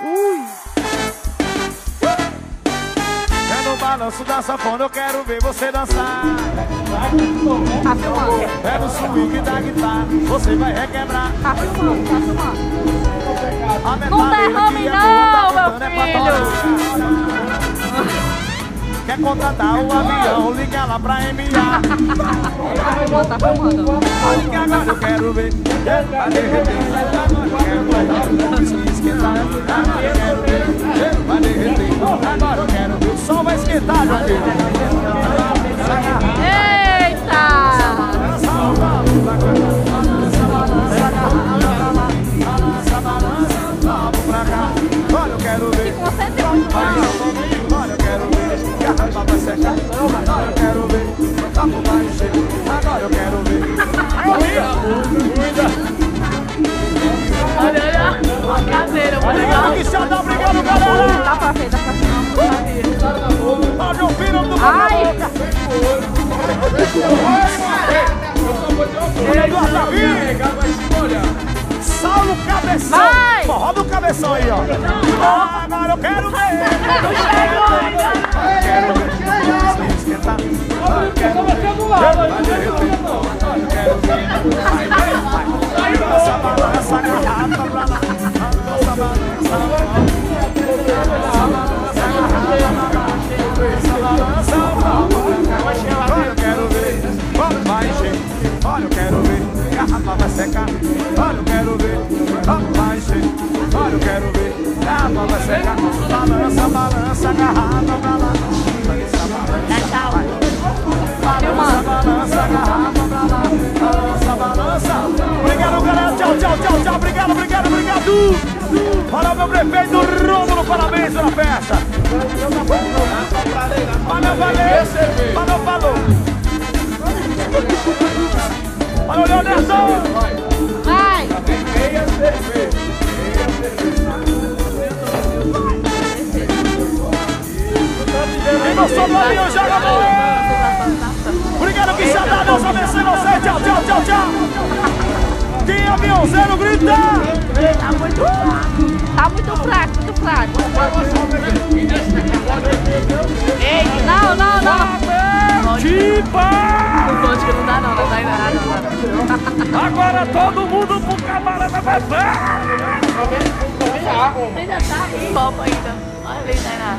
É no balanço da sanfona, eu quero ver você dançar. Tá filmando. É no swing da guitarra, você vai requebrar. Tá filmando, tá filmando. Não derrame não, meu filho. Quer contratar o avião, liga lá pra MA. Tá filmando. Porque agora eu quero ver. Vai derreter. Agora eu quero ver. O whisky esquentar. Agora eu quero ver. Vai derreter. Agora eu quero ver. O sol vai esquentar, meu filho. Eita! Olha, eu quero ver. Olha, eu quero ver. Garrafa vai secar. Agora eu quero ver. Copo vai encher. Agora eu quero ver. Olha, caseira, muito legal. Obrigado, galera. Dá pra ver, dá pra ver. Olha o filho do Ai! Eduardo Davi. Saulo Cabeção. Vai! Forró do Cabeção aí, ó. Agora eu quero ver. Quero ver. Esquentar. Eu quero ver. Vai derreter. Eu quero ver. Vai, vai. Balança, balança, garrafa pra lá. Balança, balança. Olha, eu quero ver. Vai encher. Olha, eu quero ver. Garrafa vai secar. Olha, eu quero ver. Vai encher. Olha, eu quero ver. Garrafa vai secar. Balança, balança, garrafa pra lá. Balança, balança, garrafa pra lá. Balança, balança. Obrigado, galera. Tchau, tchau, tchau, tchau. Obrigado, obrigado, obrigado. Olha o meu prefeito Rômulo, parabéns pela festa. Valeu, valeu. Falou, falou. Valeu, Leonardo. Vai! Meia cerveja. E não sobrou avião, joga a bola. Obrigado, Quixadá. Deus abençoe você. Tchau, tchau, tchau, tchau. Quem é aviãozeiro, grita. Tá muito fraco, muito fraco. Ei, não, não, não. Tipa! Não pode que não dá não, não dá nada. Agora todo mundo pro camarada beber! Ainda tá no copo ainda. Olha ali, Tainá.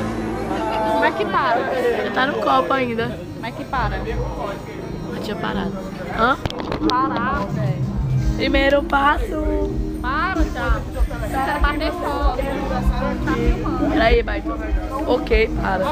Como é que para? Já tá no copo ainda. Como é que para? Eu tinha parado. Hã? Parar, velho. Primeiro passo. Para, já. Espera bater fogo. Tá filmando. Peraí, Baito. Ok, para.